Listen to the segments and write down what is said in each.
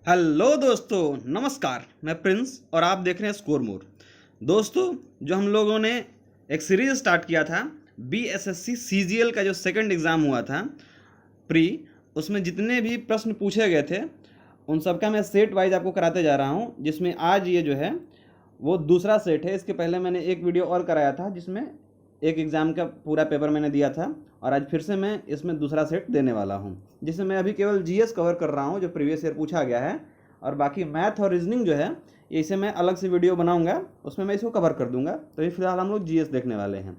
Hello दोस्तों, नमस्कार। मैं प्रिंस और आप देख रहे हैं स्कोर मोर। दोस्तों, जो हम लोगों ने एक सीरीज स्टार्ट किया था बीएसएससी सीजीएल का जो सेकंड एग्ज़ाम हुआ था प्री, उसमें जितने भी प्रश्न पूछे गए थे उन सबका मैं सेट वाइज आपको कराते जा रहा हूं, जिसमें आज ये जो है वो दूसरा सेट है। इसके पहले मैंने एक वीडियो और कराया था जिसमें एक एग्ज़ाम का पूरा पेपर मैंने दिया था, और आज फिर से मैं इसमें दूसरा सेट देने वाला हूं, जिसमें मैं अभी केवल जीएस कवर कर रहा हूं जो प्रीवियस ईयर पूछा गया है, और बाकी मैथ और रीजनिंग जो है इसे मैं अलग से वीडियो बनाऊंगा, उसमें मैं इसको कवर कर दूंगा। तो ये फिलहाल हम लोग जीएस देखने वाले हैं,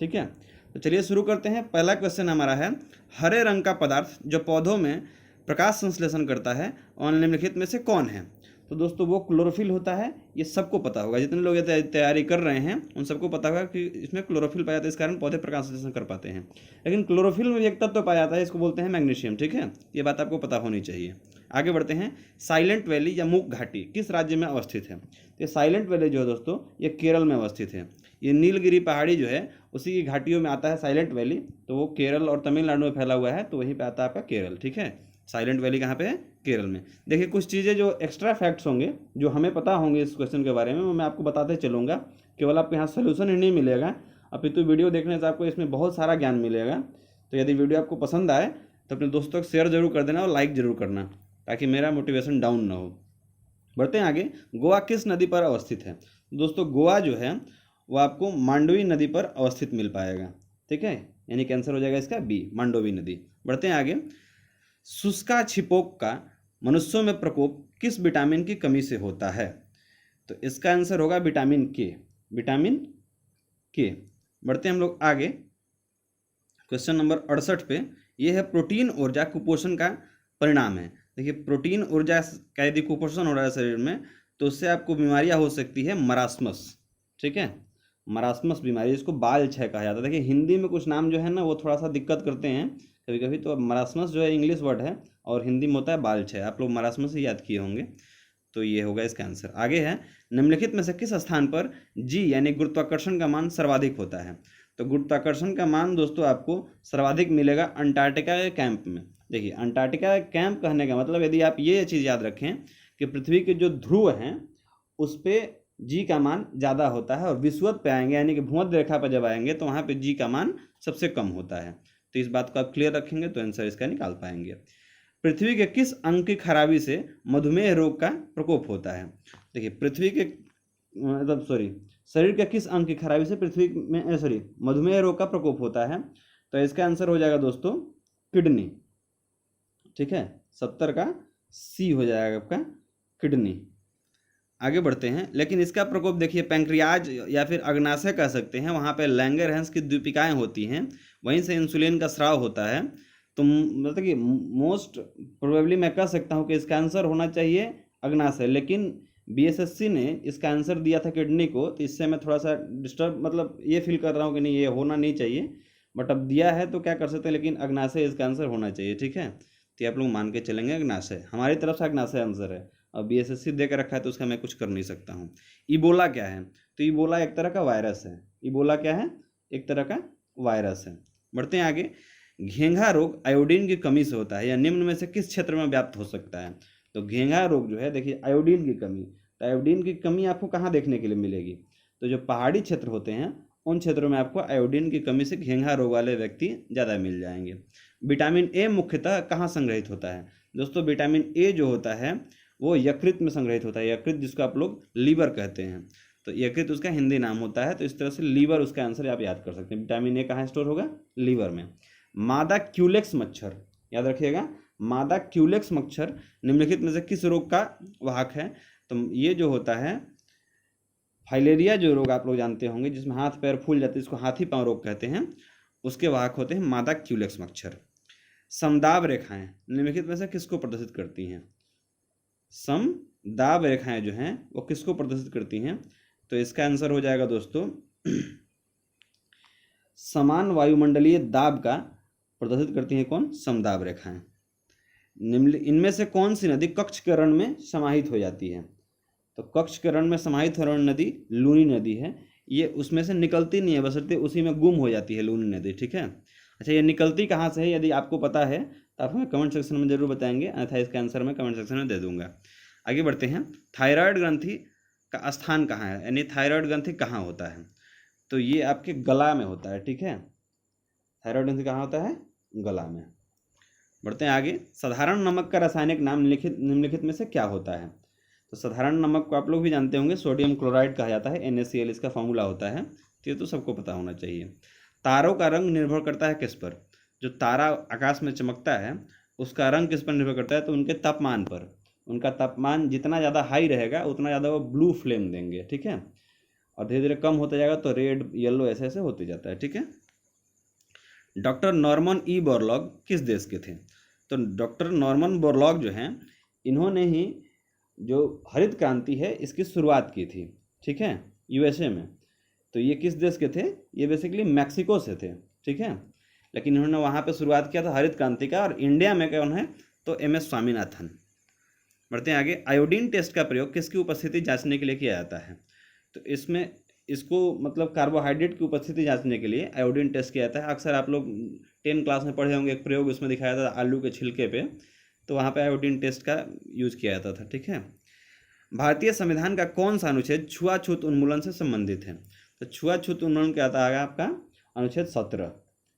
ठीक है। तो चलिए शुरू करते हैं। पहला क्वेश्चन हमारा है, हरे रंग का पदार्थ जो पौधों में प्रकाश संश्लेषण करता है और निम्नलिखित में से कौन है? तो दोस्तों वो क्लोरोफिल होता है। ये सबको पता होगा, जितने लोग ये तैयारी कर रहे हैं उन सबको पता होगा कि इसमें क्लोरोफिल पाया जाता है, इस कारण पौधे प्रकाश संश्लेषण कर पाते हैं। लेकिन क्लोरोफिल में भी एक तत्व पाया जाता है, इसको बोलते हैं मैग्नीशियम, ठीक है। ये बात आपको पता होनी चाहिए। आगे बढ़ते हैं। साइलेंट वैली या मूक घाटी किस राज्य में अवस्थित है? तो ये साइलेंट वैली जो है दोस्तों, ये केरल में अवस्थित है। ये नीलगिरी पहाड़ी जो है उसी की घाटियों में आता है साइलेंट वैली, तो वो केरल और तमिलनाडु में फैला हुआ है, तो वहीं पे आता है आपका केरल, ठीक है। साइलेंट वैली कहाँ पे है? केरल में। देखिए, कुछ चीज़ें जो एक्स्ट्रा फैक्ट्स होंगे जो हमें पता होंगे इस क्वेश्चन के बारे में, वो मैं आपको बताते चलूँगा। केवल आपको यहाँ सोल्यूशन ही नहीं मिलेगा, अपितु वीडियो देखने से आपको इसमें बहुत सारा ज्ञान मिलेगा। तो यदि वीडियो आपको पसंद आए तो अपने दोस्तों को शेयर जरूर कर देना और लाइक जरूर करना, ताकि मेरा मोटिवेशन डाउन ना हो। बढ़ते हैं आगे। गोवा किस नदी पर अवस्थित है? दोस्तों, गोवा जो है वो आपको मांडवी नदी पर अवस्थित मिल पाएगा, ठीक है। यानी कैंसर हो जाएगा इसका बी, मांडवी नदी। बढ़ते हैं आगे। शुष्का छिपोक का मनुष्यों में प्रकोप किस विटामिन की कमी से होता है? तो इसका आंसर होगा विटामिन के, विटामिन के। बढ़ते हैं हम लोग आगे। क्वेश्चन नंबर 68 पे, ये है प्रोटीन ऊर्जा कुपोषण का परिणाम है। देखिए, प्रोटीन ऊर्जा का यदि कुपोषण हो रहा है शरीर में तो उससे आपको बीमारियां हो सकती है मरासमस, ठीक है। मरासमस बीमारी, जिसको बाल क्षय कहा जाता है। देखिए, हिंदी में कुछ नाम जो है ना वो थोड़ा सा दिक्कत करते हैं कभी कभी। तो मरासमस जो है इंग्लिश वर्ड है और हिंदी में होता है बाल क्षय। आप लोग मरासमस ही याद किए होंगे, तो ये होगा इसका आंसर। आगे है, निम्नलिखित में से किस स्थान पर जी यानी गुरुत्वाकर्षण का मान सर्वाधिक होता है? तो गुरुत्वाकर्षण का मान दोस्तों आपको सर्वाधिक मिलेगा अंटार्कटिका के कैंप में। देखिए, अंटार्कटिका के कैंप कहने का मतलब, यदि आप ये चीज़ याद रखें कि पृथ्वी के जो ध्रुव हैं उस पर जी का मान ज़्यादा होता है, और विषुवत पे आएंगे यानी कि भूमध्य रेखा पर जब आएंगे तो वहाँ पे जी का मान सबसे कम होता है। तो इस बात को आप क्लियर रखेंगे तो आंसर इसका निकाल पाएंगे। पृथ्वी के किस अंग की खराबी से मधुमेह रोग का प्रकोप होता है? देखिए, पृथ्वी के मतलब शरीर के किस अंग की खराबी से पृथ्वी में मधुमेह रोग का प्रकोप होता है? तो इसका आंसर हो जाएगा दोस्तों किडनी, ठीक है। 70 का सी हो जाएगा आपका किडनी। आगे बढ़ते हैं। लेकिन इसका प्रकोप देखिए, पैंक्रियाज या फिर अग्नाशय कह सकते हैं, वहाँ पे लैंगरहैंस की द्वीपिकाएं होती हैं, वहीं से इंसुलिन का स्राव होता है। तो मतलब कि मोस्ट प्रोबेबली मैं कह सकता हूँ कि इसका आंसर होना चाहिए अग्नाशय, लेकिन बीएसएससी ने इसका आंसर दिया था किडनी को, तो इससे मैं थोड़ा सा डिस्टर्ब मतलब ये फील कर रहा हूँ कि नहीं, ये होना नहीं चाहिए, बट अब दिया है तो क्या कर सकते हैं, लेकिन अग्नाशय इसका आंसर होना चाहिए, ठीक है। तो आप लोग मान के चलेंगे अग्नाशय, हमारी तरफ से अग्नाशय आंसर है। और बीएसएससी दे कर रखा है तो उसका मैं कुछ कर नहीं सकता हूँ। इबोला क्या है? तो इबोला एक तरह का वायरस है। इबोला क्या है? एक तरह का वायरस है। बढ़ते हैं आगे। घेंघा रोग आयोडीन की कमी से होता है, या निम्न में से किस क्षेत्र में व्याप्त हो सकता है? तो घेंघा रोग जो है, देखिए आयोडीन की कमी, तो आयोडीन की कमी आपको कहाँ देखने के लिए मिलेगी? तो जो पहाड़ी क्षेत्र होते हैं उन क्षेत्रों में आपको आयोडीन की कमी से घेंघा रोग वाले व्यक्ति ज़्यादा मिल जाएंगे। विटामिन ए मुख्यतः कहाँ संग्रहित होता है? दोस्तों, विटामिन ए जो होता है वो यकृत में संग्रहित होता है। यकृत, जिसको आप लोग लीवर कहते हैं, तो यकृत उसका हिंदी नाम होता है, तो इस तरह से लीवर उसका आंसर आप याद कर सकते हैं। विटामिन ए कहाँ स्टोर होगा? लीवर में। मादा क्यूलेक्स मच्छर, याद रखिएगा, मादा क्यूलेक्स मच्छर निम्नलिखित में से किस रोग का वाहक है? तो ये जो होता है फाइलेरिया, जो रोग आप लोग जानते होंगे जिसमें हाथ पैर फूल जाते हैं, इसको हाथी पांव रोग कहते हैं, उसके वाहक होते हैं मादा क्यूलेक्स मच्छर। समदाब रेखाएं निम्नलिखित में से किसको प्रदर्शित करती हैं? समदाब रेखाएं जो हैं वो किसको प्रदर्शित करती हैं? तो इसका आंसर हो जाएगा दोस्तों समान वायुमंडलीय दाब का प्रदर्शित करती हैं कौन? समदाब रेखाएं। निम्न इनमें से कौन सी नदी कक्षकरण में समाहित हो जाती है? तो कक्षकरण में समाहित हो रही नदी लूनी नदी है। ये उसमें से निकलती नहीं है, बशर्ते उसी में गुम हो जाती है लूनी नदी, ठीक है। अच्छा, ये निकलती कहाँ से है? यदि आपको पता है तो आप हमें कमेंट सेक्शन में जरूर बताएंगे, अन्यथा इसका आंसर मैं कमेंट सेक्शन में दे दूंगा। आगे बढ़ते हैं। थायराइड ग्रंथि का स्थान कहाँ है, यानी थायराइड ग्रंथि कहाँ होता है? तो ये आपके गला में होता है, ठीक है। थायराइड ग्रंथि कहाँ होता है? गला में। बढ़ते हैं आगे। साधारण नमक का रासायनिक नाम निम्नलिखित में से क्या होता है? तो साधारण नमक को आप लोग भी जानते होंगे, सोडियम क्लोराइड कहा जाता है, NaCl इसका फॉर्मूला होता है, तो ये तो सबको पता होना चाहिए। तारों का रंग निर्भर करता है किस पर? जो तारा आकाश में चमकता है उसका रंग किस पर निर्भर करता है? तो उनके तापमान पर। उनका तापमान जितना ज़्यादा हाई रहेगा उतना ज़्यादा वो ब्लू फ्लेम देंगे, ठीक है। और धीरे धीरे कम होता जाएगा तो रेड, येलो, ऐसे ऐसे होते जाता है, ठीक है। डॉक्टर नॉर्मन ई बोरलॉग किस देश के थे? तो डॉक्टर नॉर्मन बोरलॉग जो हैं, इन्होंने ही जो हरित क्रांति है इसकी शुरुआत की थी, ठीक है, USA में। तो ये किस देश के थे? ये बेसिकली मैक्सिको से थे, ठीक है। लेकिन इन्होंने वहाँ पे शुरुआत किया था हरित क्रांति का। और इंडिया में कौन है? तो MS स्वामीनाथन। बढ़ते हैं आगे। आयोडीन टेस्ट का प्रयोग किसकी उपस्थिति जांचने के लिए किया जाता है? तो इसमें इसको मतलब कार्बोहाइड्रेट की उपस्थिति जांचने के लिए आयोडीन टेस्ट किया जाता है। अक्सर आप लोग 10 क्लास में पढ़े होंगे, एक प्रयोग उसमें दिखाया था आलू के छिलके पे, तो वहाँ पे आयोडीन टेस्ट का यूज किया जाता था, ठीक है। भारतीय संविधान का कौन सा अनुच्छेद छुआछूत उन्मूलन से संबंधित है? तो छुआछूत उन्मूलन क्या आता है आपका? अनुच्छेद 17।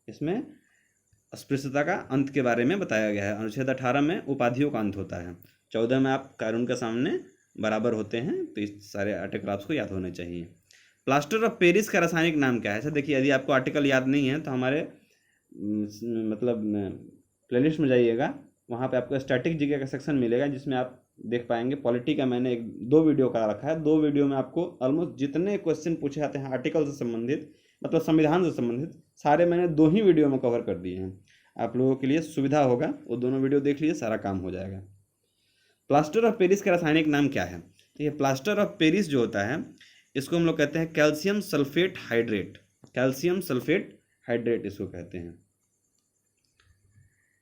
इसमें अस्पृश्यता का अंत के बारे में बताया गया है। अनुच्छेद 18 में उपाधियों का अंत होता है। 14 में आप कानून के सामने बराबर होते हैं। तो इस सारे आर्टिकल आपको याद होने चाहिए। प्लास्टर ऑफ पेरिस का रासायनिक नाम क्या है? ऐसा देखिए, यदि आपको आर्टिकल याद नहीं है तो हमारे मतलब प्लेलिस्ट में जाइएगा, वहाँ पे आपको स्टैटिक जीके का सेक्शन मिलेगा जिसमें आप देख पाएंगे। पॉलिटी का मैंने 2 वीडियो करा रखा है। 2 वीडियो में आपको ऑलमोस्ट जितने क्वेश्चन पूछे जाते हैं आर्टिकल से संबंधित, मतलब संविधान से संबंधित, सारे मैंने 2 ही वीडियो में कवर कर दिए हैं। आप लोगों के लिए सुविधा होगा, वो दोनों वीडियो देख लीजिए, सारा काम हो जाएगा। प्लास्टर ऑफ पेरिस का रासायनिक नाम क्या है? तो ये प्लास्टर ऑफ पेरिस जो होता है इसको हम लोग कहते हैं calcium sulphate hydrate. Calcium sulphate hydrate इसको कहते हैं।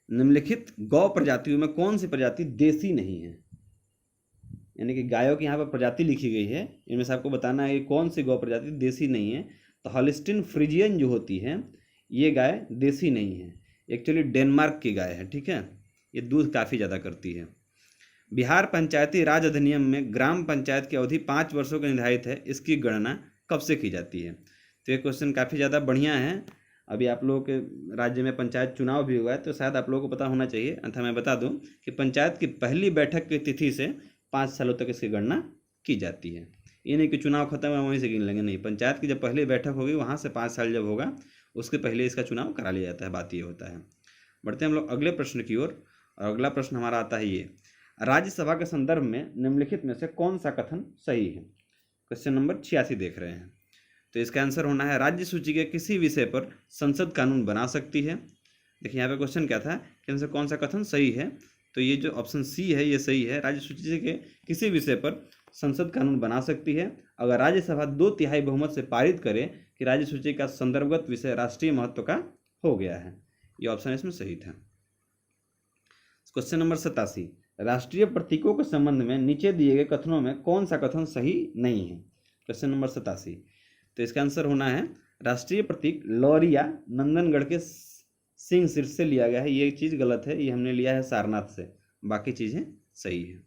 निम्नलिखित गौ प्रजातियों में कौन सी प्रजाति देसी नहीं है? यानी कि गायों की यहाँ पर प्रजाति लिखी गई है, इनमें से आपको बताना है कि कौन सी गौ प्रजाति देसी नहीं है। तो हॉलिस्टीन फ्रिजियन जो होती है ये गाय देसी नहीं है, एक्चुअली डेनमार्क की गाय है, ठीक है। ये दूध काफ़ी ज़्यादा करती है। बिहार पंचायती राज अधिनियम में ग्राम पंचायत की अवधि 5 वर्षों की निर्धारित है, इसकी गणना कब से की जाती है? तो ये क्वेश्चन काफ़ी ज़्यादा बढ़िया है। अभी आप लोगों के राज्य में पंचायत चुनाव भी हुआ है तो शायद आप लोगों को पता होना चाहिए, अन्यथा मैं बता दूं कि पंचायत की पहली बैठक की तिथि से 5 सालों तक इसकी गणना की जाती है। ये नहीं कि चुनाव खत्म हुआ वहीं से गिन लेंगे, नहीं। पंचायत की जब पहली बैठक होगी वहाँ से 5 साल जब होगा उसके पहले इसका चुनाव करा लिया जाता है, बात ये होता है। बढ़ते हैं हम लोग अगले प्रश्न की ओर, और अगला प्रश्न हमारा आता है ये। राज्यसभा के संदर्भ में निम्नलिखित में से कौन सा कथन सही है? क्वेश्चन नंबर 86 देख रहे हैं। तो इसका आंसर होना है राज्य सूची के किसी विषय पर संसद कानून बना सकती है। देखिए यहाँ पे क्वेश्चन क्या था कि इनसे कौन सा कथन सही है? तो ये जो ऑप्शन सी है ये सही है। राज्य सूची के किसी विषय पर संसद कानून बना सकती है अगर राज्यसभा 2/3 बहुमत से पारित करे कि राज्य सूची का संदर्भगत विषय राष्ट्रीय महत्व का हो गया है। ये ऑप्शन इसमें सही था। क्वेश्चन नंबर 87, राष्ट्रीय प्रतीकों के संबंध में नीचे दिए गए कथनों में कौन सा कथन सही नहीं है? क्वेश्चन नंबर 87, तो इसका आंसर होना है राष्ट्रीय प्रतीक लौरिया नंदनगढ़ के सिंह सिर से लिया गया है। ये चीज़ गलत है, ये हमने लिया है सारनाथ से, बाकी चीज़ें सही है।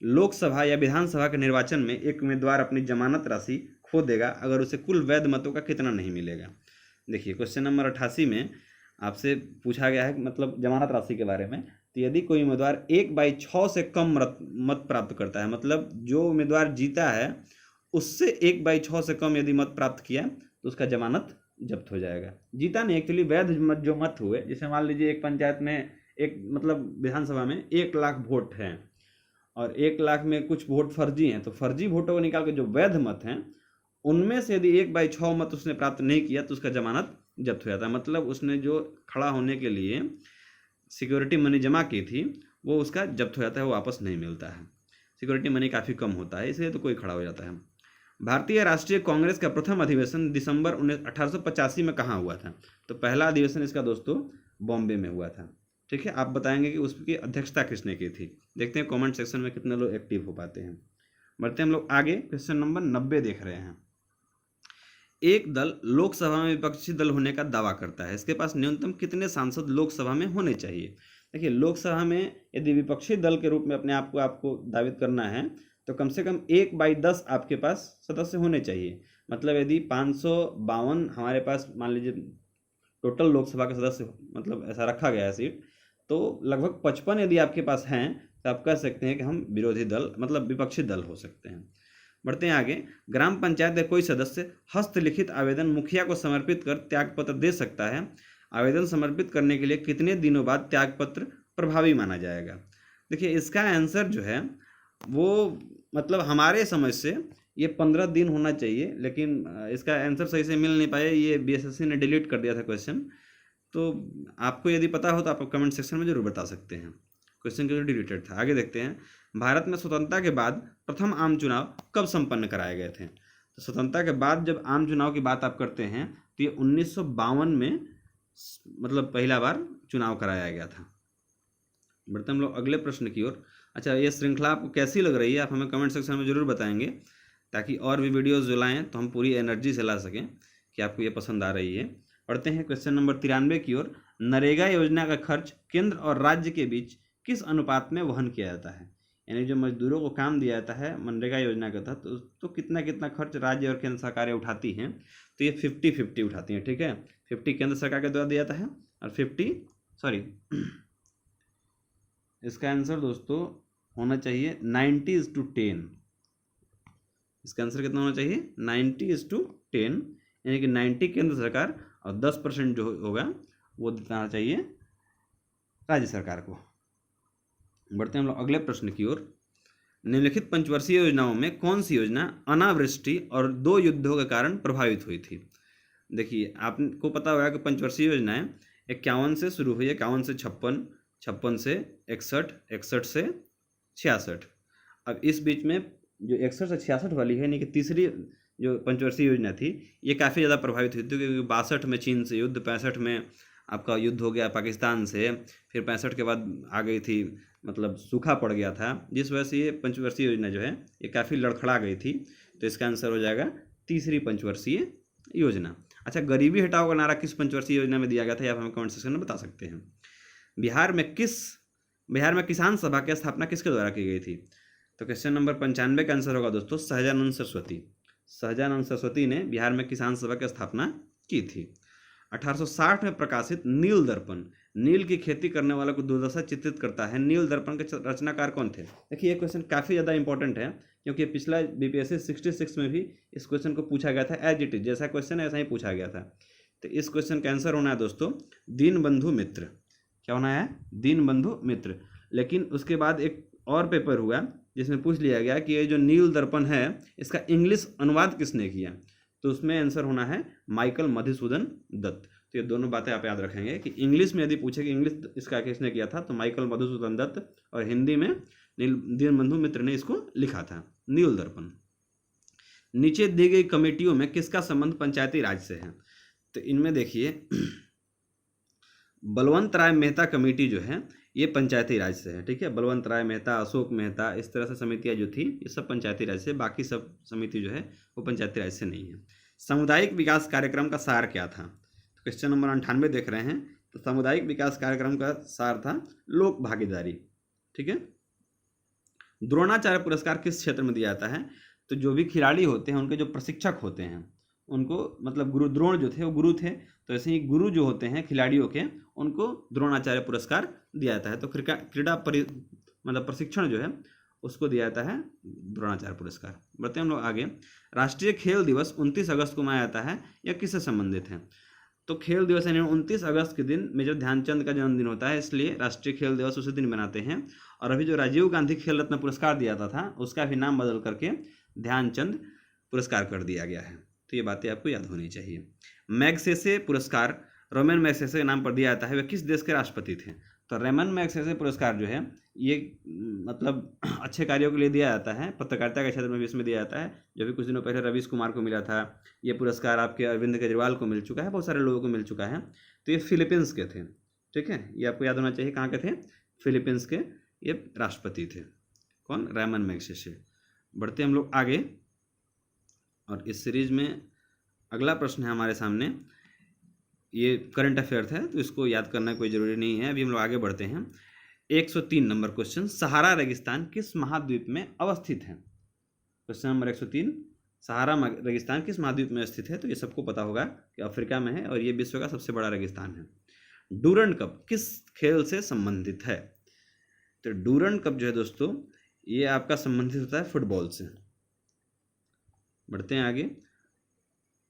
लोकसभा या विधानसभा के निर्वाचन में एक उम्मीदवार अपनी जमानत राशि खो देगा अगर उसे कुल वैध मतों का कितना नहीं मिलेगा। देखिए क्वेश्चन नंबर 88 में आपसे पूछा गया है मतलब जमानत राशि के बारे में। तो यदि कोई उम्मीदवार 1/6 से कम मत प्राप्त करता है, मतलब जो उम्मीदवार जीता है उससे 1/6 से कम यदि मत प्राप्त किया तो उसका जमानत जब्त हो जाएगा। जीता नहीं, एक्चुअली वैध मत जो मत हुए, जैसे मान लीजिए एक पंचायत में एक मतलब विधानसभा में 1 लाख वोट हैं और 1 लाख में कुछ वोट फर्जी हैं, तो फर्जी वोटों को निकाल के जो वैध मत हैं उनमें से यदि 1/6 मत उसने प्राप्त नहीं किया तो उसका जमानत जब्त हो जाता है। मतलब उसने जो खड़ा होने के लिए सिक्योरिटी मनी जमा की थी वो उसका जब्त हो जाता है, वो वापस नहीं मिलता है। सिक्योरिटी मनी काफ़ी कम होता है, इसलिए तो कोई खड़ा हो जाता है। भारतीय राष्ट्रीय कांग्रेस का प्रथम अधिवेशन दिसंबर 1885 में कहाँ हुआ था? तो पहला अधिवेशन इसका दोस्तों बॉम्बे में हुआ था, ठीक है। आप बताएंगे कि उसकी अध्यक्षता किसने की थी। देखते हैं कमेंट सेक्शन में कितने लोग एक्टिव हो पाते हैं। बढ़ते हैं हम लोग आगे, क्वेश्चन नंबर 90 देख रहे हैं। एक दल लोकसभा में विपक्षी दल होने का दावा करता है, इसके पास न्यूनतम कितने सांसद लोकसभा में होने चाहिए? देखिए, लोकसभा में यदि विपक्षी दल के रूप में अपने आप को आपको दावित करना है तो कम से कम 1/10 आपके पास सदस्य होने चाहिए। मतलब यदि 552 हमारे पास मान लीजिए टोटल लोकसभा के सदस्य, मतलब ऐसा रखा गया है सीट, तो लगभग 55 यदि आपके पास हैं तो आप कह सकते हैं कि हम विरोधी दल मतलब विपक्षी दल हो सकते हैं। बढ़ते हैं आगे। ग्राम पंचायत का कोई सदस्य हस्तलिखित आवेदन मुखिया को समर्पित कर त्यागपत्र दे सकता है। आवेदन समर्पित करने के लिए कितने दिनों बाद त्यागपत्र प्रभावी माना जाएगा? देखिए, इसका आंसर जो है वो मतलब हमारे समझ से ये 15 दिन होना चाहिए, लेकिन इसका आंसर सही से मिल नहीं पाया, ये बीएसएससी ने डिलीट कर दिया था क्वेश्चन। तो आपको यदि पता हो तो आप कमेंट सेक्शन में जरूर बता सकते हैं, क्वेश्चन क्यों डिलीटेड था। आगे देखते हैं। भारत में स्वतंत्रता के बाद प्रथम आम चुनाव कब संपन्न कराए गए थे? तो स्वतंत्रता के बाद जब आम चुनाव की बात आप करते हैं तो ये 1952 में मतलब पहला बार चुनाव कराया गया था। बढ़ते हम लोग अगले प्रश्न की ओर। अच्छा, ये श्रृंखला आपको कैसी लग रही है आप हमें कमेंट सेक्शन में ज़रूर बताएंगे, ताकि और भी वीडियोस जो लाएँ तो हम पूरी एनर्जी से ला सकें कि आपको ये पसंद आ रही है। पढ़ते हैं क्वेश्चन नंबर 93 की ओर। नरेगा योजना का खर्च केंद्र और राज्य के बीच किस अनुपात में वहन किया जाता है? यानी जो मजदूरों को काम दिया जाता है मनरेगा योजना के तहत तो कितना कितना खर्च राज्य और केंद्र सरकारें उठाती हैं? तो ये 50-50 उठाती हैं। ठीक है, 50 केंद्र सरकार के द्वारा दिया जाता है और 50 सॉरी इसका आंसर दोस्तों होना चाहिए 90:10। इसका आंसर कितना होना चाहिए? 90:10, यानी कि 90 केंद्र सरकार और 10% जो होगा वो देना चाहिए राज्य सरकार को। बढ़ते हैं हम लोग अगले प्रश्न की ओर। निम्नलिखित पंचवर्षीय योजनाओं में कौन सी योजना अनावृष्टि और 2 युद्धों के कारण प्रभावित हुई थी? देखिए, आपको पता होगा कि पंचवर्षीय योजनाएं 51 से शुरू हुई, 51 से 56, 56 से 61, 61 से 66। अब इस बीच में जो 61 से 66 वाली है, यानी कि तीसरी जो पंचवर्षीय योजना थी, ये काफ़ी ज़्यादा प्रभावित हुई थी, क्योंकि 62 में चीन से युद्ध, 65 में आपका युद्ध हो गया पाकिस्तान से, फिर 65 के बाद आ गई थी मतलब सूखा पड़ गया था, जिस वजह से ये पंचवर्षीय योजना जो है ये काफ़ी लड़खड़ा गई थी। तो इसका आंसर हो जाएगा तीसरी पंचवर्षीय योजना। अच्छा, गरीबी हटाओ का नारा किस पंचवर्षीय योजना में दिया गया था, आप हमें कमेंट सेक्शन में बता सकते हैं। बिहार में किसान सभा की स्थापना किसके द्वारा की गई थी? तो क्वेश्चन नंबर 95 का आंसर होगा दोस्तों सहजानंद सरस्वती। सहजानंद सरस्वती ने बिहार में किसान सभा की स्थापना की थी। 1860 में प्रकाशित नील दर्पण नील की खेती करने वालों को दुर्दशा चित्रित करता है। नील दर्पण के रचनाकार कौन थे? देखिए, ये क्वेश्चन काफ़ी ज़्यादा इंपॉर्टेंट है, क्योंकि पिछला बीपीएससी 66 में भी इस क्वेश्चन को पूछा गया था। एज इट इज जैसा क्वेश्चन है ऐसा ही पूछा गया था। तो इस क्वेश्चन का आंसर होना है दोस्तों दीनबंधु मित्र। क्या होना है? दीनबंधु मित्र। लेकिन उसके बाद एक और पेपर हुआ जिसमें पूछ लिया गया कि ये जो नील दर्पण है इसका इंग्लिश अनुवाद किसने किया? तो उसमें आंसर होना है माइकल मधुसूदन दत्त। तो ये दोनों बातें आप याद रखेंगे कि इंग्लिश में यदि पूछे कि इंग्लिश इसका किसने किया था तो माइकल मधुसूदन दत्त, और हिंदी में दीनबंधु मित्र ने इसको लिखा था नील दर्पण। नीचे दी गई कमेटियों में किसका संबंध पंचायती राज से है? तो इनमें देखिए बलवंत राय मेहता कमेटी जो है ये पंचायती राज से है। ठीक है, बलवंत राय मेहता, अशोक मेहता, इस तरह से समितियां जो थी ये सब पंचायती राज से, बाकी सब समिति जो है वो पंचायती राज से नहीं है। सामुदायिक विकास कार्यक्रम का सार क्या था? तो क्वेश्चन नंबर 98 देख रहे हैं। तो सामुदायिक विकास कार्यक्रम का सार था लोक भागीदारी। ठीक है, द्रोणाचार्य पुरस्कार किस क्षेत्र में दिया जाता है? तो जो भी खिलाड़ी होते हैं उनके जो प्रशिक्षक होते हैं उनको, मतलब गुरु द्रोण जो थे वो गुरु थे, तो ऐसे ही गुरु जो होते हैं खिलाड़ियों के उनको द्रोणाचार्य पुरस्कार दिया जाता है। तो क्रीड़ा मतलब प्रशिक्षण जो है उसको दिया जाता है द्रोणाचार्य पुरस्कार। बढ़ते हैं हम लोग आगे। राष्ट्रीय खेल दिवस 29 अगस्त को मनाया जाता है, यह किससे संबंधित है? तो खेल दिवस यानी 29 अगस्त के दिन मेजर ध्यानचंद का जन्मदिन होता है, इसलिए राष्ट्रीय खेल दिवस उसी दिन मनाते हैं। और अभी जो राजीव गांधी खेल रत्न पुरस्कार दिया था उसका भी नाम बदल करके ध्यानचंद पुरस्कार कर दिया गया है। तो ये बातें आपको याद होनी चाहिए। मैग्सेसे पुरस्कार रोमन मैग्सेसे के नाम पर दिया जाता है, वे किस देश के राष्ट्रपति थे? तो रेमन मैग्सेसे पुरस्कार जो है ये मतलब अच्छे कार्यों के लिए दिया जाता है, पत्रकारिता के क्षेत्र में भी इसमें दिया जाता है। जो भी कुछ दिनों पहले रवीश कुमार को मिला था, ये पुरस्कार आपके अरविंद केजरीवाल को मिल चुका है, बहुत सारे लोगों को मिल चुका है। तो ये फिलीपींस के थे। ठीक है, ये आपको याद होना चाहिए कहाँ के थे? फिलीपींस के ये राष्ट्रपति थे। कौन? Ramon Magsaysay. बढ़ते हम लोग आगे, और इस सीरीज में अगला प्रश्न है हमारे सामने ये करंट अफेयर है तो इसको याद करना कोई ज़रूरी नहीं है। अभी हम लोग आगे बढ़ते हैं। 103 नंबर क्वेश्चन, सहारा रेगिस्तान किस महाद्वीप में अवस्थित है? क्वेश्चन नंबर 103, सहारा रेगिस्तान किस महाद्वीप में स्थित है? तो ये सबको पता होगा कि अफ्रीका में है और ये विश्व का सबसे बड़ा रेगिस्तान है। डूरंड कप किस खेल से संबंधित है? तो डूरंड कप जो है दोस्तों, ये आपका संबंधित होता है फुटबॉल से। बढ़ते हैं आगे।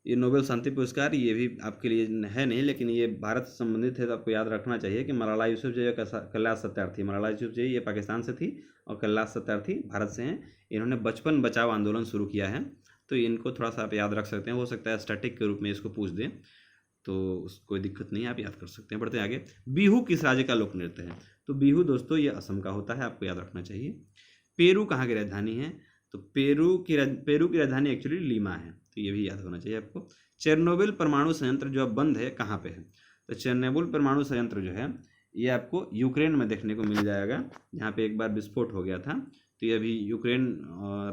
ये नोबेल शांति पुरस्कार ये भी आपके लिए है नहीं, लेकिन ये भारत से संबंधित है तो आपको याद रखना चाहिए कि मलाला यूसुफजई कैलाश सत्यार्थी, मलाला यूसुफजई ये पाकिस्तान से थी और कैलाश सत्यार्थी भारत से हैं। इन्होंने बचपन बचाओ आंदोलन शुरू किया है, तो इनको थोड़ा सा आप याद रख सकते हैं। हो सकता है स्टैटिक के रूप में इसको पूछ दें तो कोई दिक्कत नहीं है, आप याद कर सकते हैं। बढ़ते हैं आगे। बिहू किस राज्य का लोक नृत्य है? तो बिहू दोस्तों ये असम का होता है, आपको याद रखना चाहिए। पेरू कहाँ की राजधानी है? तो पेरू की राजधानी एक्चुअली लीमा है, तो ये भी याद होना चाहिए आपको। चेरनोबिल परमाणु संयंत्र जो अब बंद है कहाँ पे है? तो चेरनोबिल परमाणु संयंत्र जो है ये आपको यूक्रेन में देखने को मिल जाएगा, जहाँ पे एक बार विस्फोट हो गया था। तो ये अभी यूक्रेन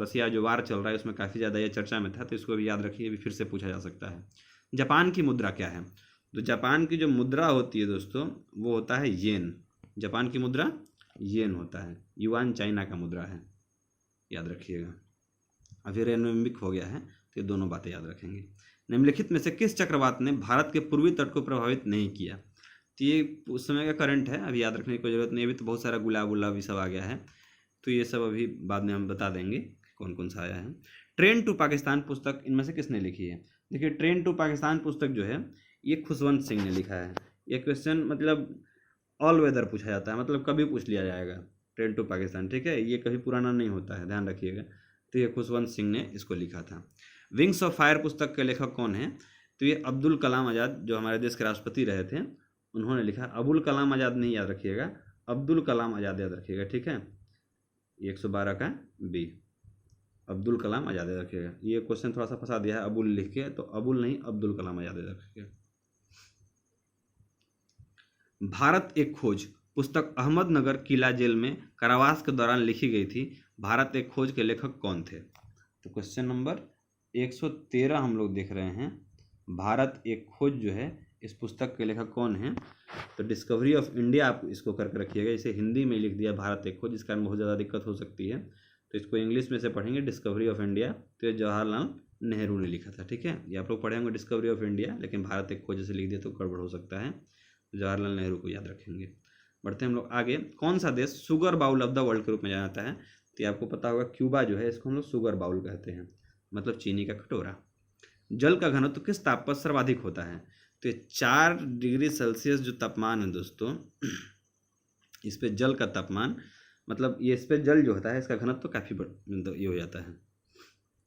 रसिया जो वार चल रहा है उसमें काफ़ी ज़्यादा ये चर्चा में था, तो इसको भी याद रखिए, अभी फिर से पूछा जा सकता है। जापान की मुद्रा क्या है? तो जापान की जो मुद्रा होती है दोस्तों वो होता है येन। जापान की मुद्रा येन होता है। युआन चाइना का मुद्रा है, याद रखिएगा। अभी रेनोमिक हो गया है तो ये दोनों बातें याद रखेंगे। निम्नलिखित में से किस चक्रवात ने भारत के पूर्वी तट को प्रभावित नहीं किया? तो ये उस समय का करंट है, अभी याद रखने की कोई ज़रूरत नहीं। अभी तो बहुत सारा गुलाब उलाब ये सब आ गया है, तो ये सब अभी बाद में हम बता देंगे कौन कौन सा आया है। ट्रेन टू पाकिस्तान पुस्तक इनमें से किसने लिखी है? देखिए ट्रेन टू पाकिस्तान पुस्तक जो है ये खुशवंत सिंह ने लिखा है। ये क्वेश्चन मतलब ऑल वेदर पूछा जाता है, मतलब कभी पूछ लिया जाएगा। ट्रेन टू पाकिस्तान, ठीक है, ये कभी पुराना नहीं होता है, ध्यान रखिएगा। तो ये खुशवंत सिंह ने इसको लिखा था। विंग्स ऑफ फायर पुस्तक के लेखक कौन है? तो ये अब्दुल कलाम आज़ाद जो हमारे देश के राष्ट्रपति रहे थे उन्होंने लिखा। अबुल कलाम आज़ाद नहीं याद रखिएगा, अब्दुल कलाम आज़ाद याद रखिएगा, ठीक है। 112 का बी, अब्दुल कलाम आज़ाद याद रखिएगा। ये क्वेश्चन थोड़ा सा फंसा दिया है अबुल लिख के, तो अबुल नहीं अब्दुल कलाम आज़ाद याद रखिएगा। भारत एक खोज पुस्तक अहमदनगर किला जेल में कारावास के दौरान लिखी गई थी। भारत एक खोज के लेखक कौन थे? तो क्वेश्चन नंबर 113 हम लोग देख रहे हैं। भारत एक खोज जो है इस पुस्तक के लेखक कौन है? तो डिस्कवरी ऑफ इंडिया आप इसको करके रखिएगा। इसे हिंदी में लिख दिया भारत एक खोज, इस कारण बहुत ज़्यादा दिक्कत हो सकती है, तो इसको इंग्लिश में से पढ़ेंगे डिस्कवरी ऑफ इंडिया। तो ये जवाहरलाल नेहरू ने लिखा था, ठीक है। ये आप लोग पढ़े होंगे डिस्कवरी ऑफ इंडिया, लेकिन भारत एक खोज से लिख दिया तो गड़बड़ हो सकता है। जवाहरलाल नेहरू को याद रखेंगे। बढ़ते हैं हम लोग आगे। कौन सा देश sugar bowl of the world के रूप में जाना जाता है? तो ये आपको पता होगा क्यूबा जो है इसको हम लोग शुगर बाउल कहते हैं, मतलब चीनी का कटोरा। जल का घनत्व किस ताप पर सर्वाधिक होता है? तो 4 डिग्री सेल्सियस जो तापमान है दोस्तों, इस पे जल का तापमान, मतलब ये इस पे जल जो होता है इसका घनत्व तो काफ़ी ये हो जाता है,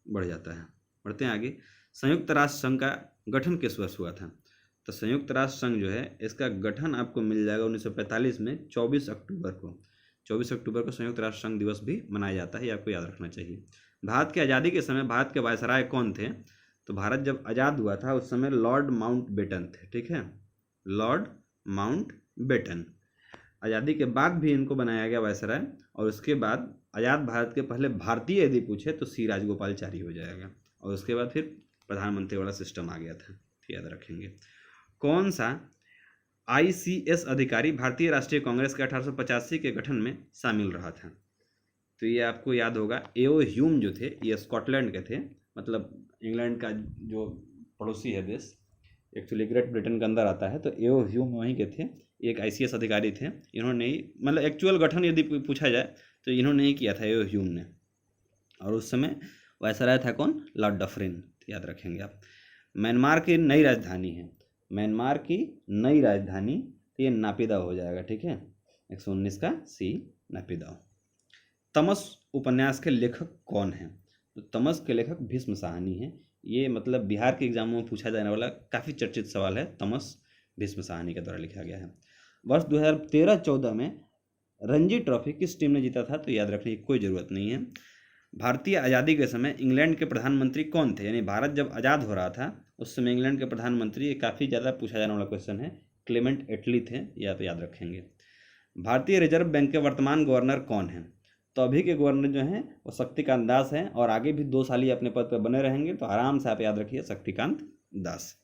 बढ़ जाता है। बढ़ते हैं आगे। संयुक्त राष्ट्र संघ का गठन किस वर्ष हुआ था? तो संयुक्त राष्ट्र संघ जो है इसका गठन आपको मिल जाएगा 1945 में 24 अक्टूबर को। 24 अक्टूबर को संयुक्त राष्ट्र संघ दिवस भी मनाया जाता है, ये आपको याद रखना चाहिए। भारत की आज़ादी के समय भारत के वायसराय कौन थे? तो भारत जब आज़ाद हुआ था उस समय लॉर्ड माउंटबेटन थे, ठीक है, लॉर्ड माउंटबेटन। आज़ादी के बाद भी इनको बनाया गया वायसराय, और उसके बाद आज़ाद भारत के पहले भारतीय यदि पूछे तो सी राजगोपालचारी हो जाएगा, और उसके बाद फिर प्रधानमंत्री वाला सिस्टम आ गया था, याद रखेंगे। कौन सा ICS अधिकारी भारतीय राष्ट्रीय कांग्रेस के 1885 के गठन में शामिल रहा था? तो ये आपको याद होगा एओ ह्यूम जो थे, ये स्कॉटलैंड के थे, मतलब इंग्लैंड का जो पड़ोसी है देश, एक्चुअली ग्रेट ब्रिटेन के अंदर आता है, तो एओ ह्यूम वहीं के थे। एक ICS अधिकारी थे, इन्होंने ही, मतलब एक्चुअल गठन यदि पूछा जाए तो इन्होंने ही किया था, एओ ह्यूम ने। और उस समय वायसराय था कौन? लॉर्ड डफरिन, याद रखेंगे आप। म्यांमार की नई राजधानी है, म्यांमार की नई राजधानी, तो ये नापीदाव हो जाएगा, ठीक है, 119 का सी नापीदाव। तमस उपन्यास के लेखक कौन है? तो तमस के लेखक भीष्म साहनी है। ये मतलब बिहार के एग्जामों में पूछा जाने वाला काफ़ी चर्चित सवाल है, तमस भीष्म साहनी के द्वारा लिखा गया है। वर्ष 2013-14 में रणजी ट्रॉफी किस टीम ने जीता था? तो याद रखने की कोई ज़रूरत नहीं है। भारतीय आज़ादी के समय इंग्लैंड के प्रधानमंत्री कौन थे? यानी भारत जब आज़ाद हो रहा था उस समय इंग्लैंड के प्रधानमंत्री, ये काफ़ी ज़्यादा पूछा जाने वाला क्वेश्चन है, क्लेमेंट एटली थे, या तो याद रखेंगे। भारतीय रिजर्व बैंक के वर्तमान गवर्नर कौन हैं? तो अभी के गवर्नर जो हैं वो शक्तिकांत दास हैं, और आगे भी 2 साल ही अपने पद पर बने रहेंगे, तो आराम से आप याद रखिए शक्तिकांत दास।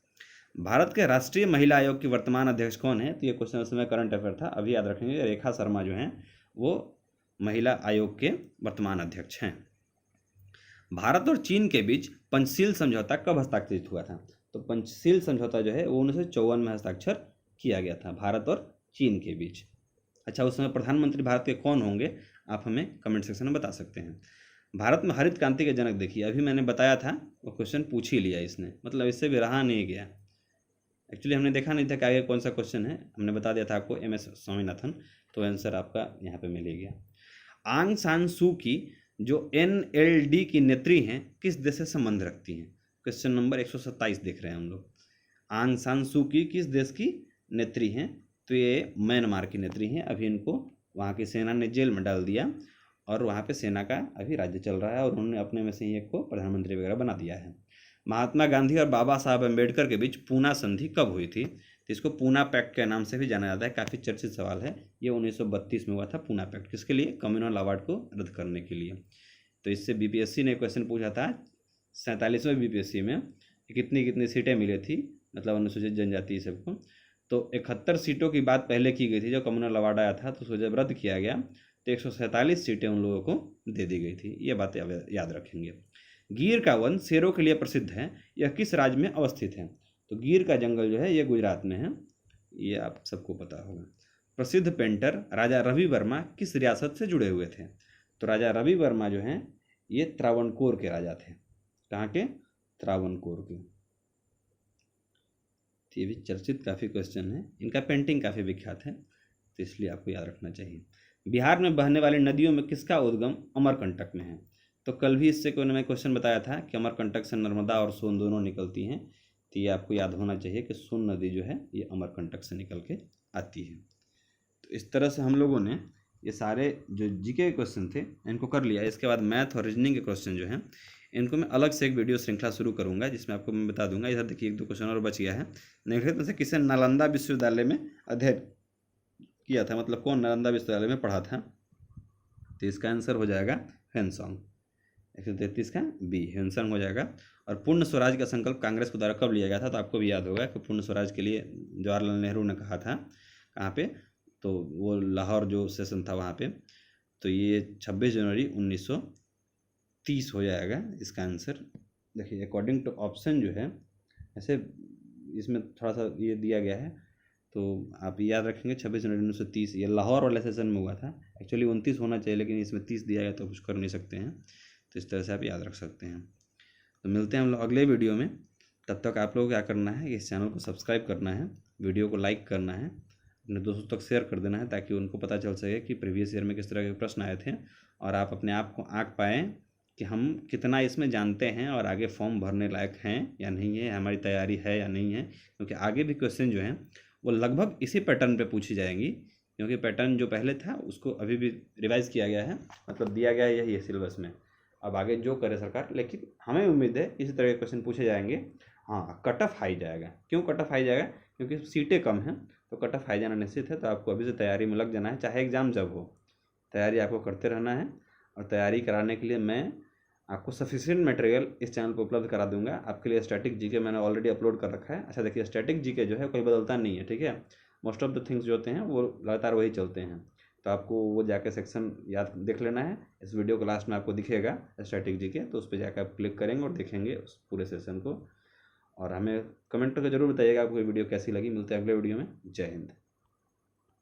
भारत के राष्ट्रीय महिला आयोग की वर्तमान अध्यक्ष कौन है? तो ये क्वेश्चन उस समय करंट अफेयर था, अभी याद रखेंगे। रेखा शर्मा जो हैं वो महिला आयोग के वर्तमान अध्यक्ष हैं। भारत और चीन के बीच पंचशील समझौता कब हस्ताक्षरित हुआ था? तो पंचशील समझौता जो है वो 1954 में हस्ताक्षर किया गया था भारत और चीन के बीच। अच्छा, उस समय प्रधानमंत्री भारत के कौन होंगे? आप हमें कमेंट सेक्शन में बता सकते हैं। भारत में हरित क्रांति के जनक देखिए, अभी मैंने बताया था, वो क्वेश्चन पूछ ही लिया इसने, मतलब इससे भी रहा नहीं गया। एक्चुअली हमने देखा नहीं था कि आगे कौन सा क्वेश्चन है, हमने बता दिया था आपको MS स्वामीनाथन, तो आंसर आपका यहाँ पे मिल गया। आंग सान सू की जो NLD की नेत्री हैं किस देश से संबंध रखती हैं? क्वेश्चन नंबर 127 देख रहे हैं हम लोग। आंग सान सू की किस देश की नेत्री हैं? तो ये म्यांमार की नेत्री हैं। अभी इनको वहाँ की सेना ने जेल में डाल दिया और वहाँ पे सेना का अभी राज्य चल रहा है और उन्होंने अपने में से ही एक को प्रधानमंत्री वगैरह बना दिया है। महात्मा गांधी और बाबा साहब अम्बेडकर के बीच पूना संधि कब हुई थी? तो इसको पूना पैक्ट के नाम से भी जाना जाता है, काफ़ी चर्चित सवाल है। ये 1932 में हुआ था पूना पैक्ट। किसके लिए? कम्युनल अवार्ड को रद्द करने के लिए। तो इससे BPSC ने क्वेश्चन पूछा था 47वें BPSC में कितनी कितनी सीटें मिली थी, मतलब अनुसूचित जनजाति सबको। तो 71 सीटों की बात पहले की गई थी जब कम्युनल अवार्ड आया था, तो उसको जब रद्द किया गया तो 147 सीटें उन लोगों को दे दी गई थी। ये बातें याद रखेंगे। गिर का वन शेरों के लिए प्रसिद्ध है, यह किस राज्य में अवस्थित है? तो गिर का जंगल जो है ये गुजरात में है, ये आप सबको पता होगा। प्रसिद्ध पेंटर राजा रवि वर्मा किस रियासत से जुड़े हुए थे? तो राजा रवि वर्मा जो हैं ये त्रावणकोर के राजा थे। कहाँ के? त्रावणकोर के। ये भी चर्चित काफ़ी क्वेश्चन है, इनका पेंटिंग काफ़ी विख्यात है, तो इसलिए आपको याद रखना चाहिए। बिहार में बहने वाली नदियों में किसका उद्गम अमरकंटक में है? तो कल भी इससे कोई मैं क्वेश्चन बताया था कि अमरकंटक से नर्मदा और सोन दोनों निकलती हैं, तो ये आपको याद होना चाहिए कि सोन नदी जो है ये अमरकंटक से निकल के आती है। तो इस तरह से हम लोगों ने ये सारे जो GK के क्वेश्चन थे इनको कर लिया। इसके बाद मैथ और रीजनिंग के क्वेश्चन जो हैं इनको मैं अलग से एक वीडियो श्रृंखला शुरू करूंगा, जिसमें आपको मैं बता दूंगा। इधर देखिए 1-2 क्वेश्चन और बच गया है। निम्नलिखित में से किसे नालंदा विश्वविद्यालय में अध्ययन किया था, मतलब कौन नालंदा विश्वविद्यालय में पढ़ा था? तो इसका आंसर हो जाएगा ह्वेनसांग। 133 का B ह्वेनसांग हो जाएगा। और पूर्ण स्वराज का संकल्प कांग्रेस के द्वारा कब लिया गया था? तो आपको भी याद होगा कि पूर्ण स्वराज के लिए जवाहरलाल नेहरू ने कहा था। कहाँ पे? तो वो लाहौर जो सेशन था वहाँ पे। तो ये 26 जनवरी 1930 हो जाएगा इसका आंसर। देखिए अकॉर्डिंग टू ऑप्शन जो है, ऐसे इसमें थोड़ा सा ये दिया गया है, तो आप याद रखेंगे 26 जनवरी 1930 ये लाहौर वाले सेशन में हुआ था। एक्चुअली 29 होना चाहिए, लेकिन इसमें 30 दिया गया तो कुछ कर नहीं सकते हैं, तो इस तरह से आप याद रख सकते हैं। तो मिलते हैं हम लोग अगले वीडियो में। तब तक आप लोग क्या करना है, इस चैनल को सब्सक्राइब करना है, वीडियो को लाइक करना है, अपने दोस्तों तक शेयर कर देना है, ताकि उनको पता चल सके कि प्रीवियस ईयर में किस तरह के प्रश्न आए थे, और आप अपने आप को आंक पाएँ कि हम कितना इसमें जानते हैं और आगे फॉर्म भरने लायक हैं या नहीं है, हमारी तैयारी है या नहीं है। क्योंकि आगे भी क्वेश्चन जो हैं वो लगभग इसी पैटर्न पे पूछी जाएंगी, क्योंकि पैटर्न जो पहले था उसको अभी भी रिवाइज़ किया गया है, मतलब दिया गया यही है सिलेबस में। अब आगे जो करे सरकार, लेकिन हमें उम्मीद है इसी तरह के क्वेश्चन पूछे जाएंगे। हाँ, कट ऑफ हाई जाएगा। क्यों कट ऑफ हाई जाएगा? क्योंकि सीटें कम हैं, तो कट ऑफ हाई जाना निश्चित है। तो आपको अभी से तैयारी में लग जाना है, चाहे एग्ज़ाम जब हो, तैयारी आपको करते रहना है। और तैयारी कराने के लिए मैं आपको सफिशिएंट मटेरियल इस चैनल पर उपलब्ध करा दूंगा। आपके लिए स्टैटिक GK मैंने ऑलरेडी अपलोड कर रखा है। अच्छा देखिए, स्टैटिक GK जो है कोई बदलता नहीं है, ठीक है। मोस्ट ऑफ द थिंग्स जो होते हैं वो लगातार वही चलते हैं, तो आपको वो जाके सेक्शन याद देख लेना है। इस वीडियो के लास्ट में आपको दिखेगा स्टैटिक GK, तो उस पर जाकर आप क्लिक करेंगे और देखेंगे उस पूरे सेशन को। और हमें कमेंट करके जरूर बताइएगा आपको ये वीडियो कैसी लगी। मिलते हैं अगले वीडियो में। जय हिंद।